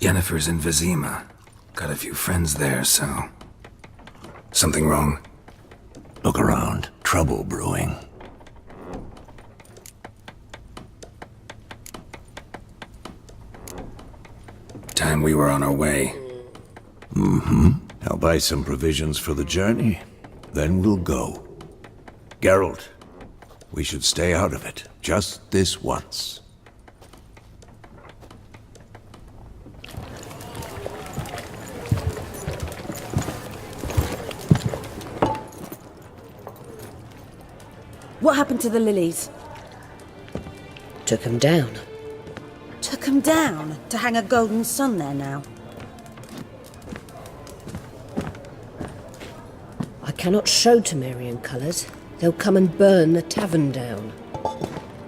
Yennefer's in Vizima. Got a few friends there, so... Something wrong? Look around. Trouble brewing. Time we were on our way. I'll buy some provisions for the journey. Then we'll go. Geralt, we should stay out of it. Just this once. What happened to the lilies? Took 'em down. Took 'em down to hang a golden sun there now. I cannot show Temerian colours. They'll come and burn the tavern down.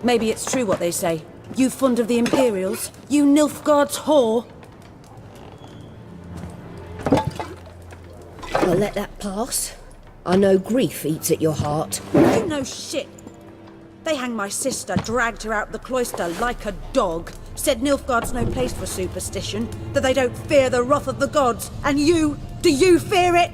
Maybe it's true what they say. You fond of the Imperials? You Nilfgaard's whore? I'll let that pass. I know grief eats at your heart. You know shit. They hanged my sister, dragged her out the cloister like a dog. Said Nilfgaard's no place for superstition, that they don't fear the wrath of the gods. And you, do you fear it?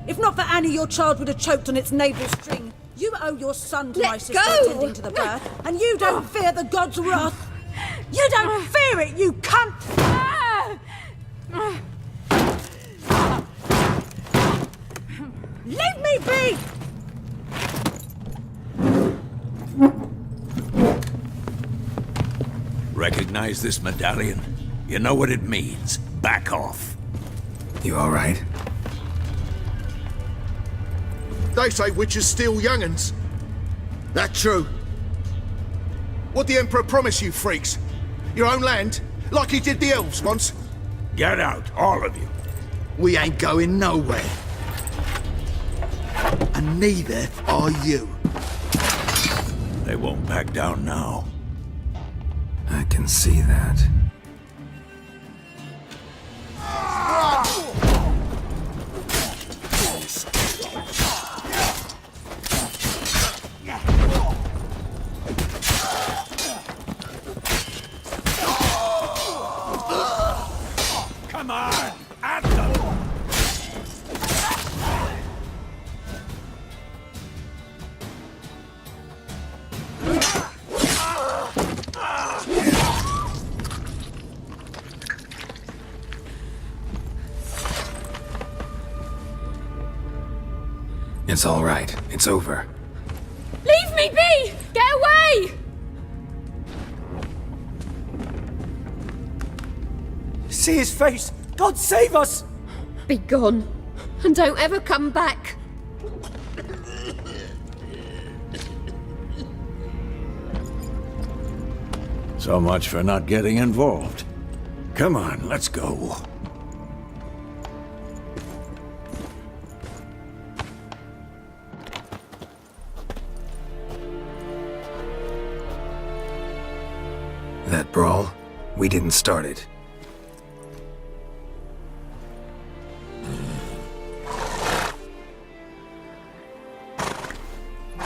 If not for Annie, your child would have choked on its navel string. You owe your son to my sister attending to the birth, and you don't fear the gods' wrath. You don't fear it, you cunt! Leave me be! Recognize this medallion? You know what it means. Back off. You all right? They say witches steal young'uns. That true? What the Emperor promise you, freaks? Your own land? Like he did the elves once? Get out, all of you. We ain't going nowhere. And neither are you. They won't back down now. I can see that. Come on, at them! It's all right. It's over. Leave me be! Get away! See his face! God save us! Be gone, and don't ever come back. So much for not getting involved. Come on, let's go. That brawl, we didn't start it.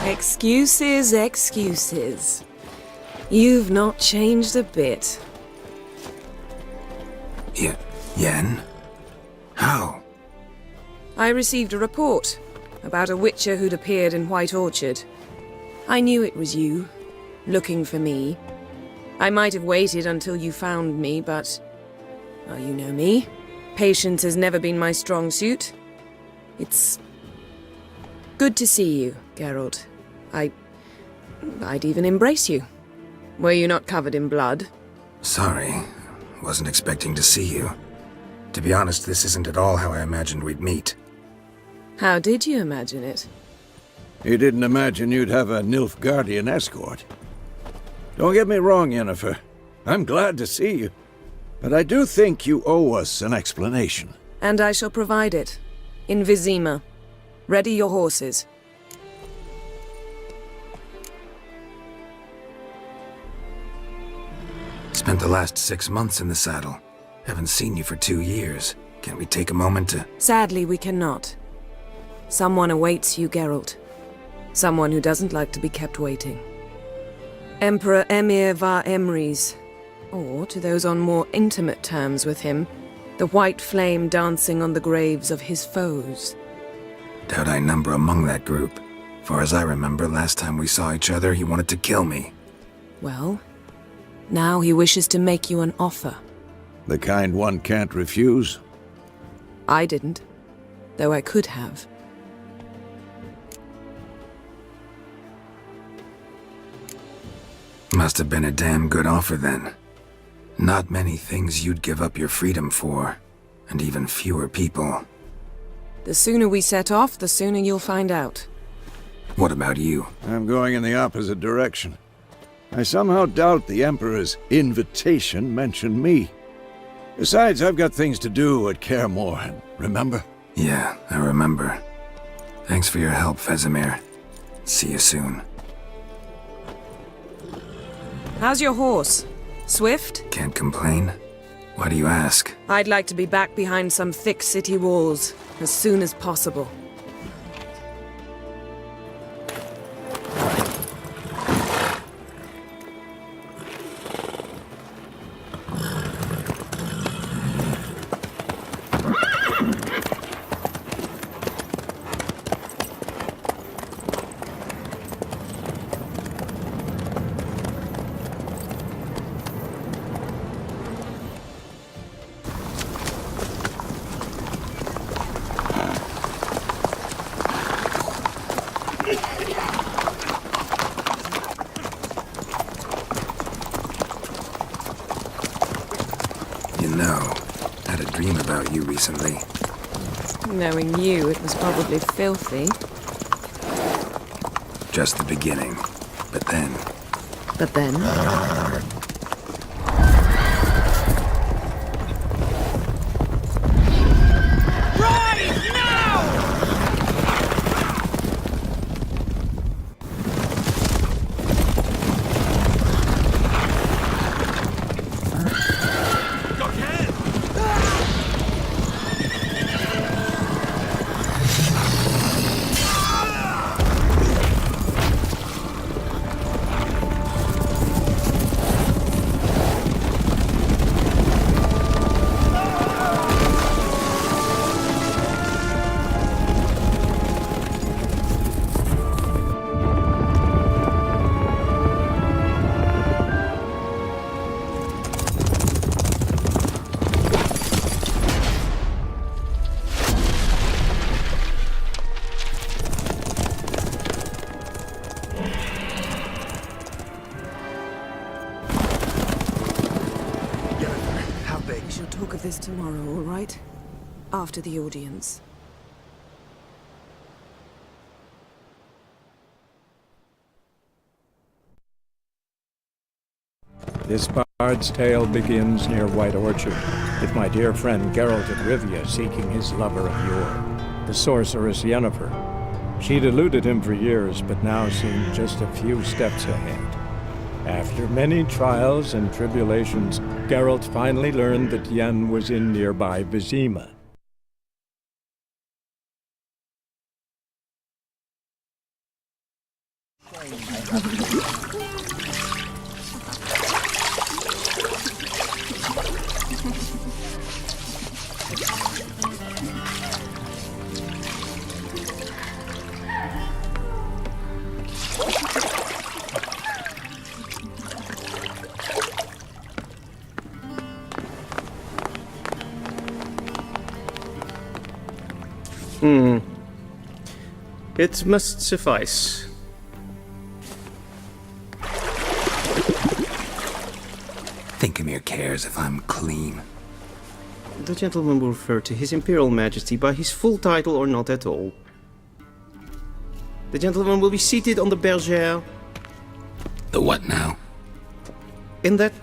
Excuses, excuses. You've not changed a bit. Yen? How? I received a report about a witcher who'd appeared in White Orchard. I knew it was you, looking for me. I might have waited until you found me, but... well, you know me. Patience has never been my strong suit. It's... good to see you, Geralt. I'd even embrace you. Were you not covered in blood? Sorry. Wasn't expecting to see you. To be honest, this isn't at all how I imagined we'd meet. How did you imagine it? You didn't imagine you'd have a Nilfgaardian escort. Don't get me wrong, Yennefer. I'm glad to see you. But I do think you owe us an explanation. And I shall provide it. In Vizima. Ready your horses. Spent the last 6 months in the saddle. Haven't seen you for 2 years. Can't we take a moment to... Sadly, we cannot. Someone awaits you, Geralt. Someone who doesn't like to be kept waiting. Emperor Emir var Emrys. Or to those on more intimate terms with him, the white flame dancing on the graves of his foes. Doubt I number among that group. Far as I remember, last time we saw each other, he wanted to kill me. Well, now he wishes to make you an offer. The kind one can't refuse? I didn't, though I could have. Must have been a damn good offer then. Not many things you'd give up your freedom for, and even fewer people. The sooner we set off, the sooner you'll find out. What about you? I'm going in the opposite direction. I somehow doubt the Emperor's invitation mentioned me. Besides, I've got things to do at Kaer Morhen, remember? Yeah, I remember. Thanks for your help, Vesemir. See you soon. How's your horse? Swift? Can't complain. Why do you ask? I'd like to be back behind some thick city walls as soon as possible. You know, I had a dream about you recently. Knowing you, it was probably filthy. Just the beginning. But then... But then... We shall talk of this tomorrow, all right? After the audience. This bard's tale begins near White Orchard, with my dear friend Geralt of Rivia seeking his lover of yore, the sorceress Yennefer. She'd eluded him for years, but now seemed just a few steps ahead. After many trials and tribulations, Geralt finally learned that Yen was in nearby Vizima. It must suffice. Thinkamere cares if I'm clean. The gentleman will refer to His Imperial Majesty by his full title or not at all. The gentleman will be seated on the bergère. The what now? In that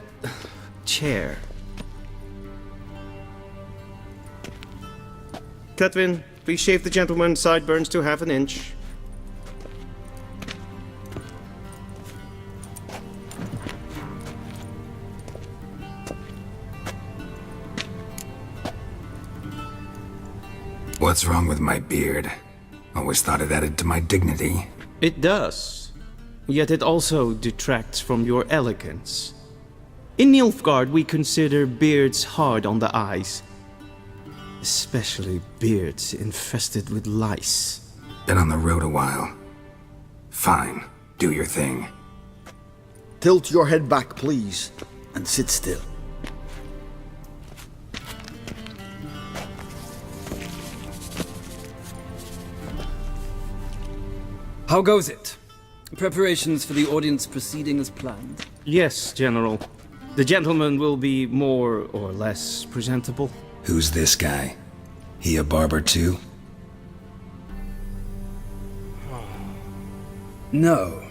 chair. Cletwin, please shave the gentleman's sideburns to half an inch. What's wrong with my beard? Always thought it added to my dignity. It does. Yet it also detracts from your elegance. In Nilfgaard, we consider beards hard on the eyes. Especially beards infested with lice. Been on the road a while. Fine, do your thing. Tilt your head back, please, and sit still. How goes it? Preparations for the audience proceeding as planned? Yes, General. The gentleman will be more or less presentable. Who's this guy? He a barber too? No.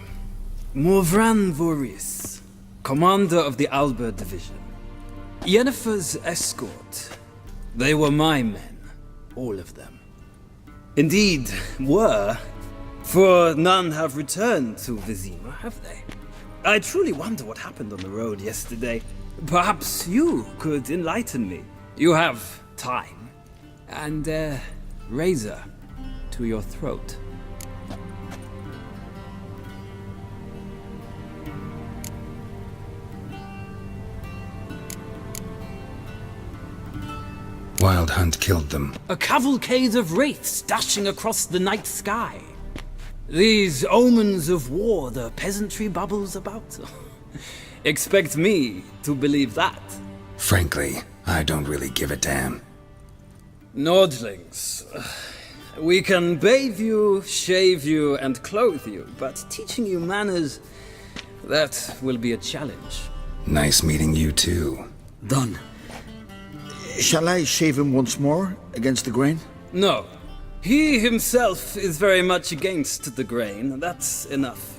Morvran Voris, commander of the Alba Division. Yennefer's escort. They were my men. All of them. Indeed, were. For none have returned to Vizima, have they? I truly wonder what happened on the road yesterday. Perhaps you could enlighten me. You have time. And a razor to your throat. Wild Hunt killed them. A cavalcade of wraiths dashing across the night sky. These omens of war the peasantry bubbles about. Expect me to believe that. Frankly, I don't really give a damn. Nordlings. We can bathe you, shave you, and clothe you, but teaching you manners, that will be a challenge. Nice meeting you too. Done. Shall I shave him once more, against the grain? No. He himself is very much against the grain. That's enough.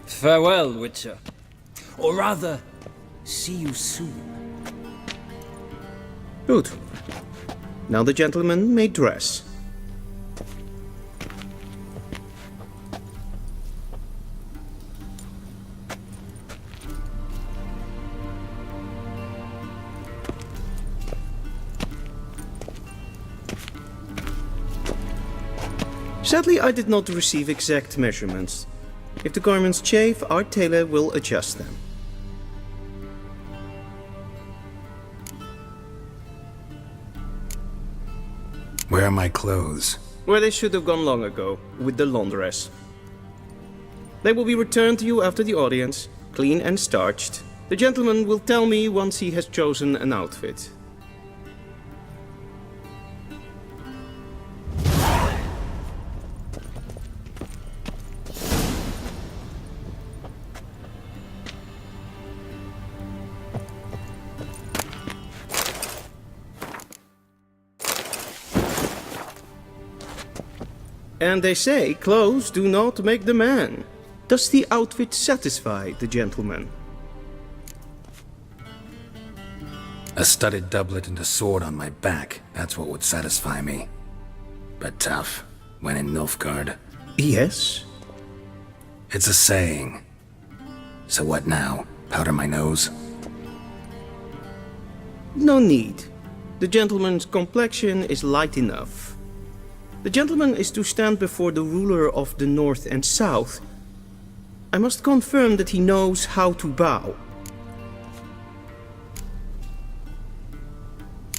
Farewell, Witcher. Or rather, see you soon. Good. Now the gentleman may dress. Sadly, I did not receive exact measurements. If the garments chafe, our tailor will adjust them. Where are my clothes? Where they should have gone long ago, with the laundress. They will be returned to you after the audience, clean and starched. The gentleman will tell me once he has chosen an outfit. And they say clothes do not make the man. Does the outfit satisfy the gentleman? A studded doublet and a sword on my back, that's what would satisfy me. But tough, when in Nilfgaard. Yes. It's a saying. So what now? Powder my nose? No need. The gentleman's complexion is light enough. The gentleman is to stand before the ruler of the North and South. I must confirm that he knows how to bow.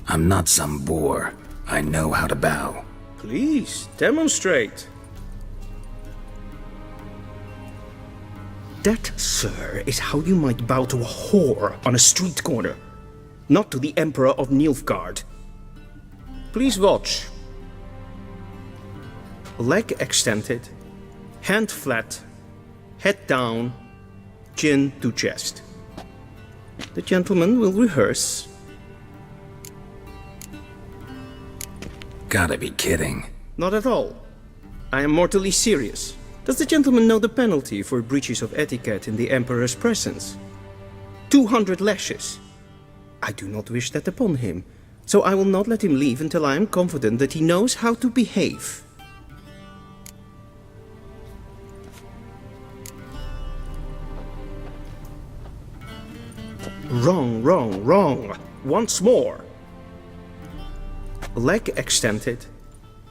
I'm not some boor. I know how to bow. Please, demonstrate. That, sir, is how you might bow to a whore on a street corner, not to the Emperor of Nilfgaard. Please watch. Leg extended, hand flat, head down, chin to chest. The gentleman will rehearse. Gotta be kidding. Not at all. I am mortally serious. Does the gentleman know the penalty for breaches of etiquette in the Emperor's presence? 200 lashes. I do not wish that upon him, so I will not let him leave until I am confident that he knows how to behave. Wrong, wrong, wrong. Once more. Leg extended,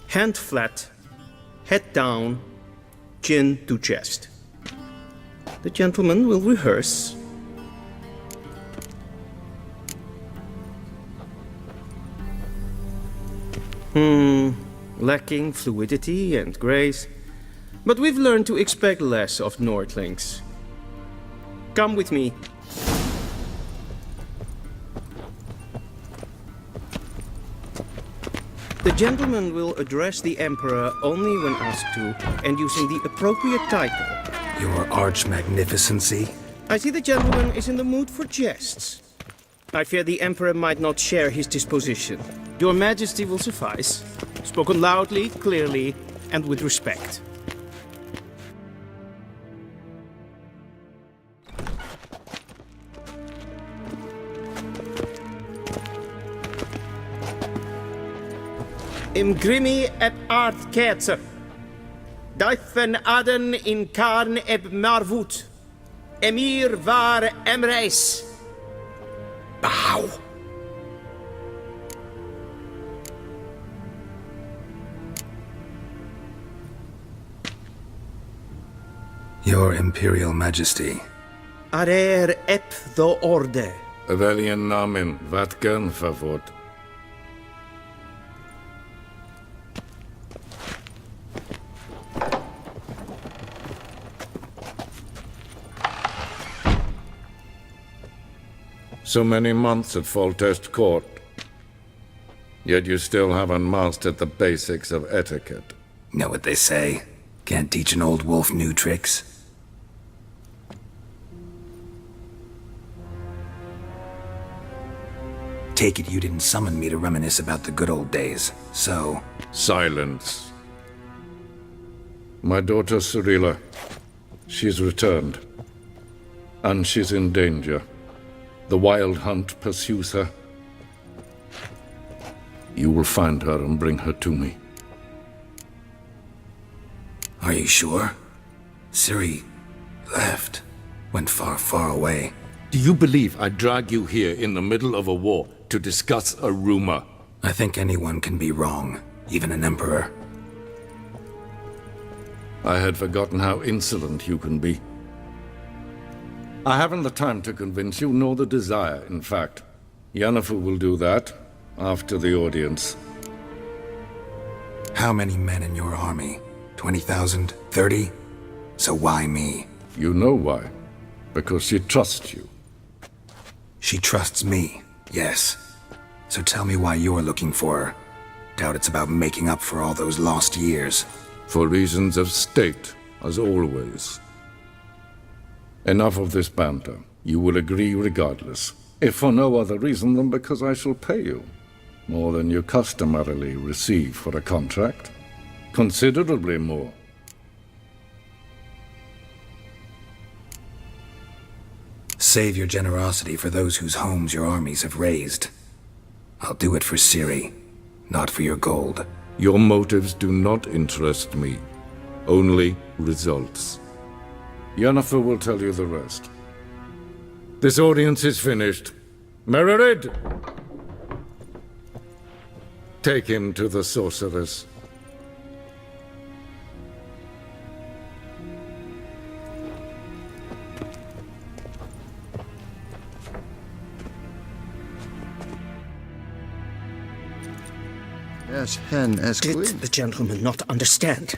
hand flat, head down, chin to chest. The gentleman will rehearse. Lacking fluidity and grace. But we've learned to expect less of Nordlings. Come with me. The gentleman will address the Emperor only when asked to, and using the appropriate title. Your arch-magnificency? I see the gentleman is in the mood for jests. I fear the Emperor might not share his disposition. Your Majesty will suffice. Spoken loudly, clearly, and with respect. Imgrimi eb art kerzer. Daifen aden in karn eb marvut. Emir var emreis. Bow! Your Imperial Majesty. Arer ep the orde. Weljen namen, wat kan favort? So many months at Foltest Court. Yet you still haven't mastered the basics of etiquette. Know what they say? Can't teach an old wolf new tricks. Take it you didn't summon me to reminisce about the good old days, so... Silence. My daughter Cyrilla, she's returned. And she's in danger. The Wild Hunt pursues her. You will find her and bring her to me. Are you sure? Ciri left. Went far, far away. Do you believe I'd drag you here in the middle of a war to discuss a rumor? I think anyone can be wrong, even an emperor. I had forgotten how insolent you can be. I haven't the time to convince you, nor the desire, in fact. Yennefer will do that after the audience. How many men in your army? 20,000? 30? So why me? You know why. Because she trusts you. She trusts me, yes. So tell me why you're looking for her. Doubt it's about making up for all those lost years. For reasons of state, as always. Enough of this banter. You will agree regardless. If for no other reason than because I shall pay you. More than you customarily receive for a contract. Considerably more. Save your generosity for those whose homes your armies have razed. I'll do it for Ciri, not for your gold. Your motives do not interest me. Only results. Yennefer will tell you the rest. This audience is finished. Mererid! Take him to the sorceress. As hen as Did queen. the gentleman not understand?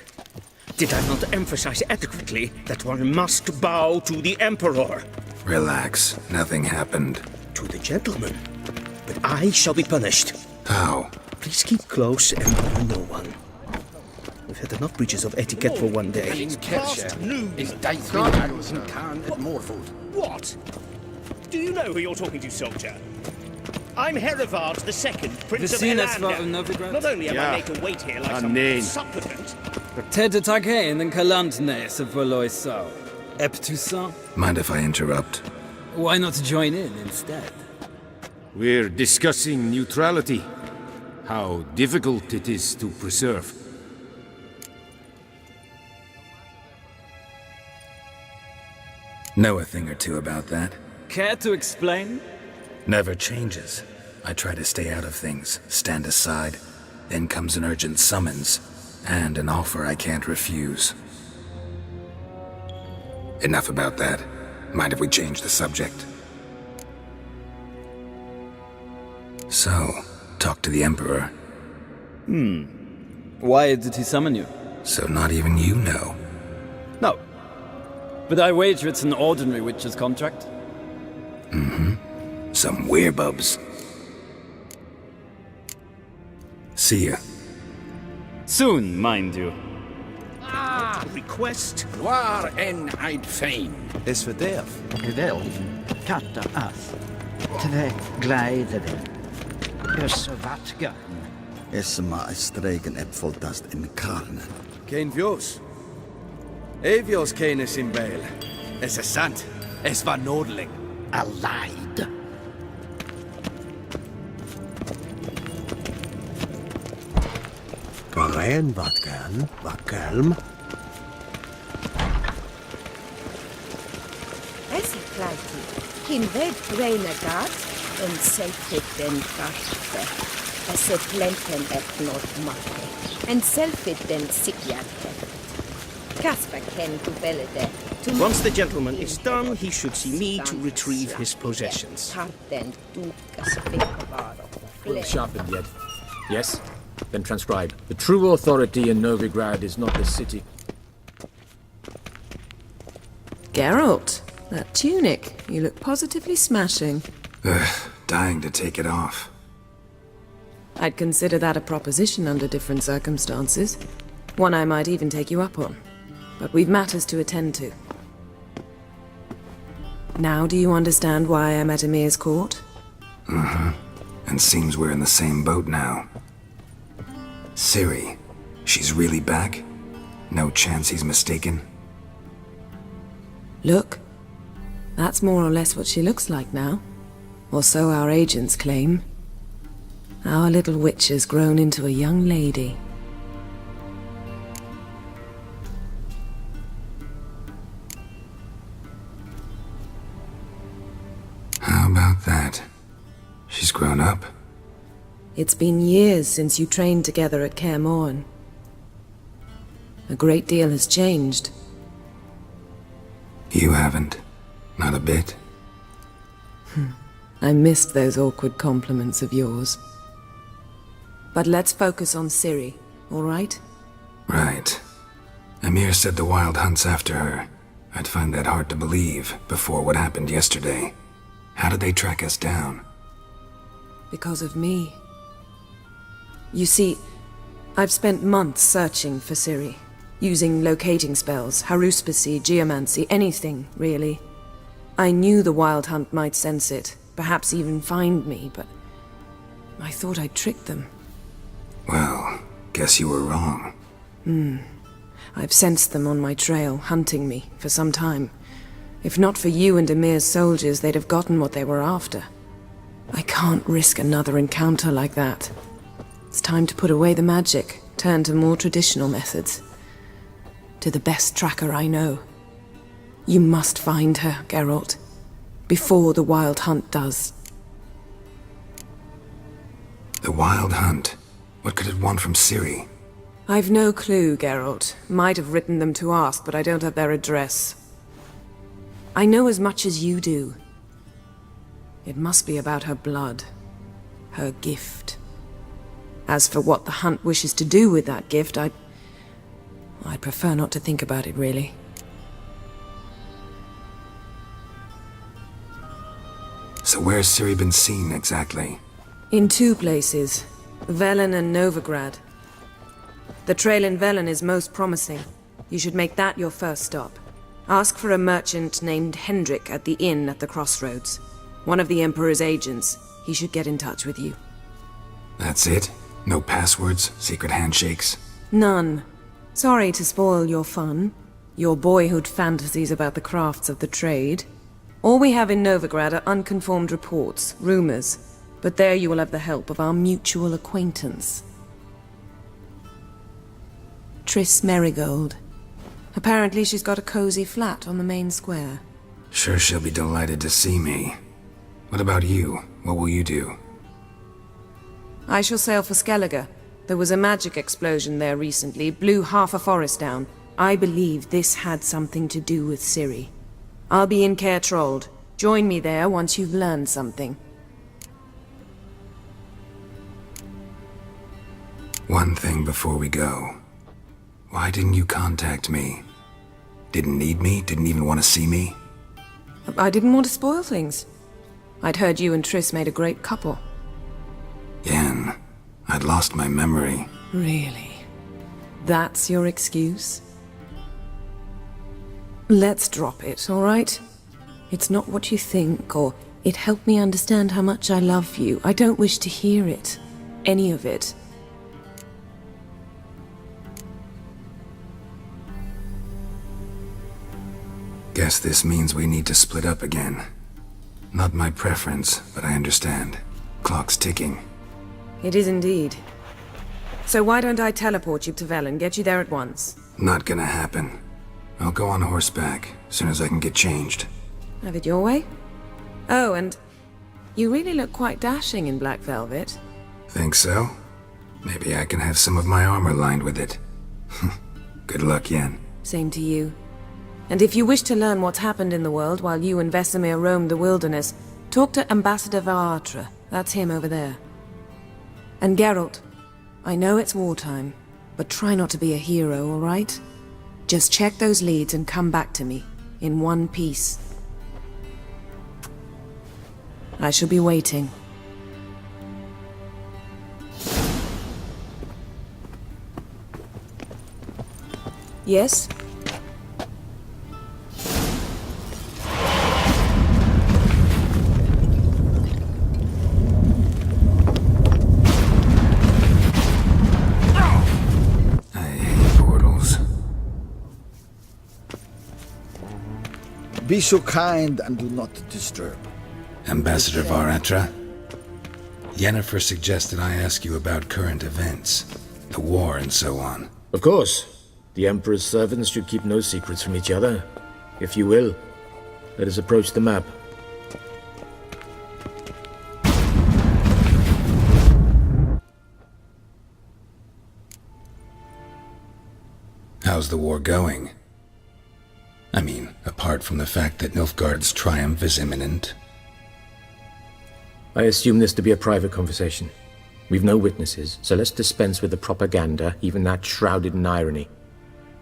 Did I not emphasize adequately that one must bow to the Emperor? Relax, nothing happened. To the gentleman. But I shall be punished. How? Please keep close and bother no one. We've had enough breaches of etiquette for one day. What? Do you know who you're talking to, soldier? I'm Herivard II, Prince of Helander. Not only am I made to wait here like some supplicant... Ted Taghain and Kalantnes of Valoisau. Eptusan? Mind if I interrupt? Why not join in instead? We're discussing neutrality. How difficult it is to preserve. Know a thing or two about that. Care to explain? Never changes. I try to stay out of things, stand aside. Then comes an urgent summons, and an offer I can't refuse. Enough about that. Mind if we change the subject? So, talk to the Emperor. Why did he summon you? So not even you know. No. But I wager it's an ordinary witch's contract. Some werebubs. See ya. Soon, mind you. Request? Waar en heid fijn. Is verderf. Wel, katta ath. Twee gleideren. Is wat gaan. Is maar streken ep voltast in karne. Geen vjos. Evios kenes in Bale. Es is sant. Es var nodeling. Aleid. Waarin wat gaan, wat kalm. Esi klaiti, hin ved brena gat, en selfit den kaste. Esse plenten et not matte, en selfit den sikjate. Kasper ken to belede. Once the gentleman is done, he should see me to retrieve his possessions. Full sharpened yet. Yes? Then transcribe. The true authority in Novigrad is not the city. Geralt, that tunic. You look positively smashing. Dying to take it off. I'd consider that a proposition under different circumstances. One I might even take you up on. But we've matters to attend to. Now do you understand why I'm at Emir's court? And seems we're in the same boat now. Ciri, she's really back? No chance he's mistaken? Look. That's more or less what she looks like now. Or so our agents claim. Our little witch has grown into a young lady. How about that? She's grown up. It's been years since you trained together at Kaer Morhen. A great deal has changed. You haven't. Not a bit. I missed those awkward compliments of yours. But let's focus on Ciri, all right? Right. Emir said the Wild Hunt's after her. I'd find that hard to believe before what happened yesterday. How did they track us down? Because of me. You see, I've spent months searching for Ciri, using locating spells, haruspicy, geomancy, anything, really. I knew the Wild Hunt might sense it, perhaps even find me, but I thought I'd tricked them. Well, guess you were wrong. I've sensed them on my trail, hunting me, for some time. If not for you and Emir's soldiers, they'd have gotten what they were after. I can't risk another encounter like that. It's time to put away the magic, turn to more traditional methods. To the best tracker I know. You must find her, Geralt. Before the Wild Hunt does. The Wild Hunt? What could it want from Ciri? I've no clue, Geralt. Might have written them to ask, but I don't have their address. I know as much as you do. It must be about her blood. Her gift. As for what the Hunt wishes to do with that gift, I'd prefer not to think about it, really. So where's Ciri been seen, exactly? In two places. Velen and Novigrad. The trail in Velen is most promising. You should make that your first stop. Ask for a merchant named Hendrik at the inn at the crossroads. One of the Emperor's agents. He should get in touch with you. That's it? No passwords? Secret handshakes? None. Sorry to spoil your fun. Your boyhood fantasies about the crafts of the trade. All we have in Novigrad are unconformed reports, rumors. But there you will have the help of our mutual acquaintance. Triss Merigold. Apparently she's got a cozy flat on the main square. Sure she'll be delighted to see me. What about you? What will you do? I shall sail for Skellige. There was a magic explosion there recently, blew half a forest down. I believe this had something to do with Ciri. I'll be in Caer Trold. Join me there once you've learned something. One thing before we go. Why didn't you contact me? Didn't need me? Didn't even want to see me? I didn't want to spoil things. I'd heard you and Triss made a great couple. Yen, I'd lost my memory. Really? That's your excuse? Let's drop it, all right? It's not what you think, or it helped me understand how much I love you. I don't wish to hear it. Any of it. Guess this means we need to split up again. Not my preference, but I understand. Clock's ticking. It is indeed. So why don't I teleport you to Velen, get you there at once? Not gonna happen. I'll go on horseback, as soon as I can get changed. Have it your way? Oh, and you really look quite dashing in black velvet. Think so? Maybe I can have some of my armor lined with it. Good luck, Yen. Same to you. And if you wish to learn what's happened in the world while you and Vesemir roamed the wilderness, talk to Ambassador Varatra. That's him over there. And Geralt, I know it's wartime, but try not to be a hero, all right? Just check those leads and come back to me, in one piece. I shall be waiting. Yes? Be so kind and do not disturb. Ambassador Varatra? Yennefer suggested I ask you about current events, the war and so on. Of course. The Emperor's servants should keep no secrets from each other. If you will, let us approach the map. How's the war going? I mean, apart from the fact that Nilfgaard's triumph is imminent. I assume this to be a private conversation. We've no witnesses, so let's dispense with the propaganda, even that shrouded in irony.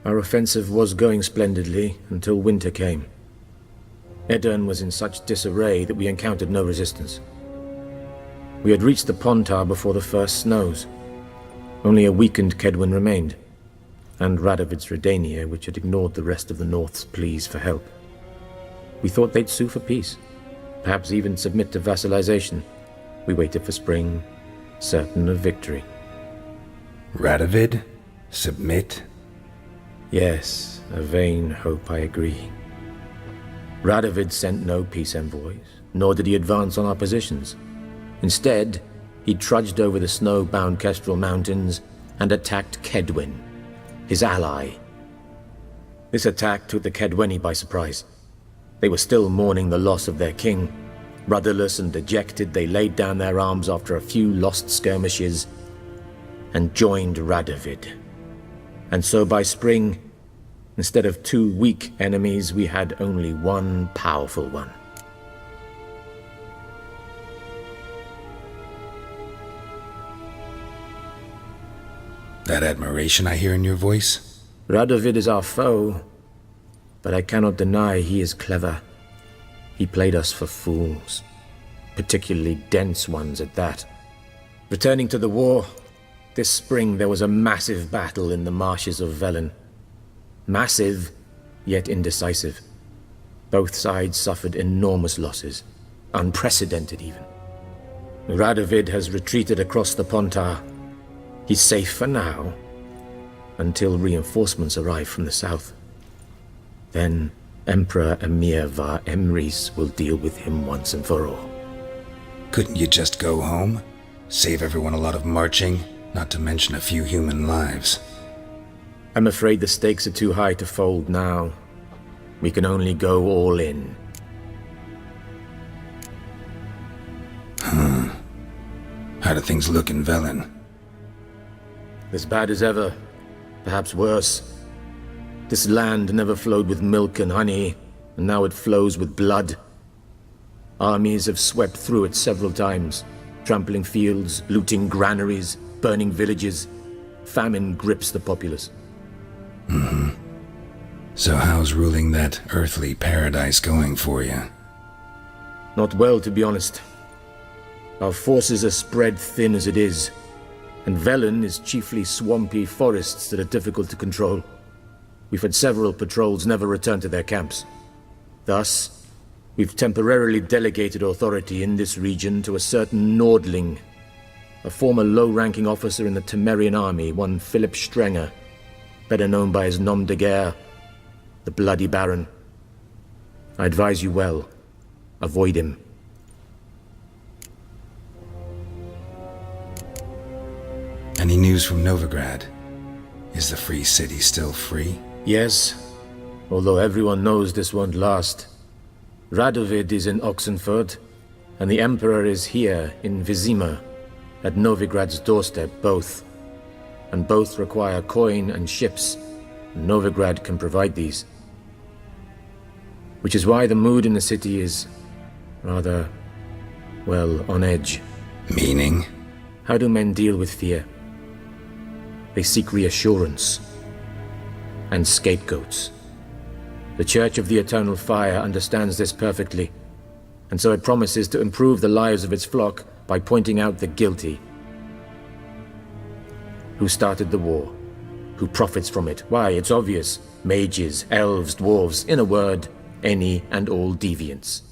Our offensive was going splendidly until winter came. Edirn was in such disarray that we encountered no resistance. We had reached the Pontar before the first snows. Only a weakened Kedwin remained, and Radovid's Redania, which had ignored the rest of the North's pleas for help. We thought they'd sue for peace, perhaps even submit to vassalization. We waited for spring, certain of victory. Radovid? Submit? Yes, a vain hope, I agree. Radovid sent no peace envoys, nor did he advance on our positions. Instead, he trudged over the snow-bound Kestrel Mountains and attacked Kedwin, his ally. This attack took the Kedweni by surprise. They were still mourning the loss of their king. Rudderless and dejected, they laid down their arms after a few lost skirmishes and joined Radovid. And so by spring, instead of 2 weak enemies, we had only one powerful one. That admiration I hear in your voice? Radovid is our foe, but I cannot deny he is clever. He played us for fools, particularly dense ones at that. Returning to the war, this spring there was a massive battle in the marshes of Velen. Massive, yet indecisive. Both sides suffered enormous losses, unprecedented even. Radovid has retreated across the Pontar. He's safe for now, until reinforcements arrive from the south. Then Emperor Emir var Emrys will deal with him once and for all. Couldn't you just go home? Save everyone a lot of marching, not to mention a few human lives. I'm afraid the stakes are too high to fold now. We can only go all in. How do things look in Velen? As bad as ever, perhaps worse. This land never flowed with milk and honey, and now it flows with blood. Armies have swept through it several times, trampling fields, looting granaries, burning villages. famine grips the populace. Mm-hmm. So how's ruling that earthly paradise going for you? Not well, to be honest. Our forces are spread thin as it is, and Velen is chiefly swampy forests that are difficult to control. We've had several patrols never return to their camps. Thus, we've temporarily delegated authority in this region to a certain Nordling, a former low-ranking officer in the Temerian army, one Philip Strenger, better known by his nom de guerre, the Bloody Baron. I advise you well. Avoid him. Any news from Novigrad? Is the free city still free? Yes, although everyone knows this won't last. Radovid is in Oxenford, and the Emperor is here in Vizima, at Novigrad's doorstep, both. And both require coin and ships, and Novigrad can provide these. Which is why the mood in the city is rather, well, on edge. Meaning? How do men deal with fear? They seek reassurance and scapegoats. The Church of the Eternal Fire understands this perfectly, and so it promises to improve the lives of its flock by pointing out the guilty. Who started the war? Who profits from it? Why, it's obvious. Mages, elves, dwarves, in a word, any and all deviants.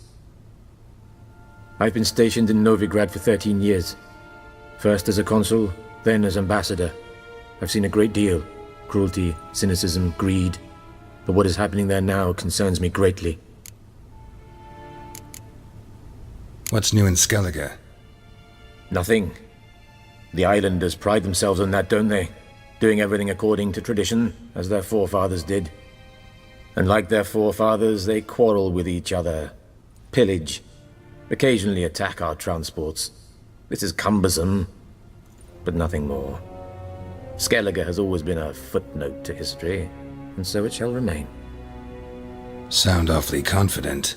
I've been stationed in Novigrad for 13 years. First as a consul, then as ambassador. I've seen a great deal. Cruelty, cynicism, greed. But what is happening there now concerns me greatly. What's new in Skellige? Nothing. The islanders pride themselves on that, don't they? Doing everything according to tradition, as their forefathers did. And like their forefathers, they quarrel with each other, pillage, occasionally attack our transports. This is cumbersome, but nothing more. Skellige has always been a footnote to history, and so it shall remain. Sound awfully confident.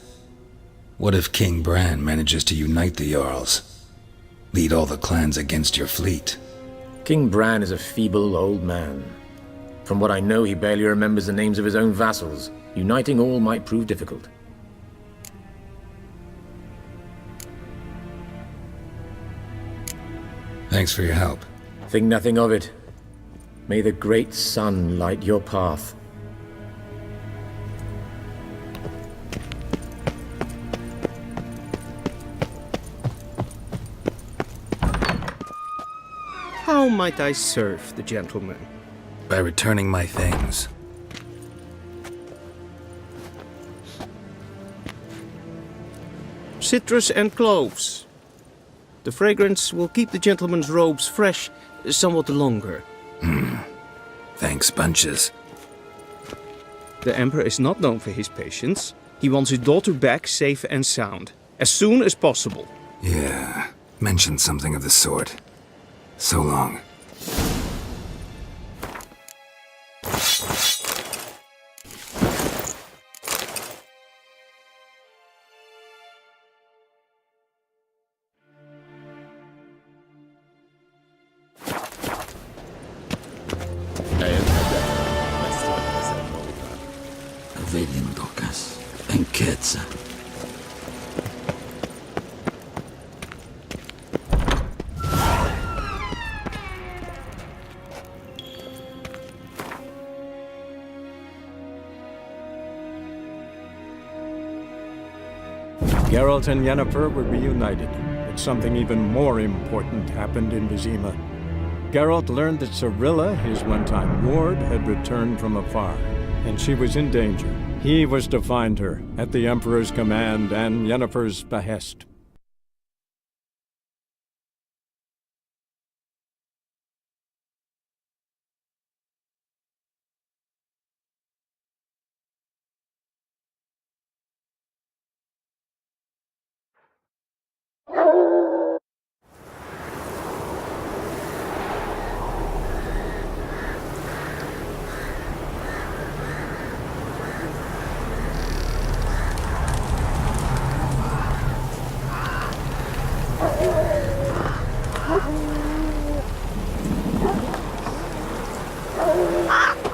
What if King Bran manages to unite the Jarls? Lead all the clans against your fleet? King Bran is a feeble old man. From what I know, he barely remembers the names of his own vassals. Uniting all might prove difficult. Thanks for your help. Think nothing of it. May the great sun light your path. How might I serve the gentleman? By returning my things. Citrus and cloves. The fragrance will keep the gentleman's robes fresh somewhat longer. Thanks, bunches. The Emperor is not known for his patience. He wants his daughter back safe and sound, as soon as possible. Yeah, mentioned something of the sort. So long. Geralt and Yennefer were reunited, but something even more important happened in Vizima. Geralt learned that Cirilla, his one-time ward, had returned from afar, and she was in danger. He was to find her, at the Emperor's command and Yennefer's behest. Ah!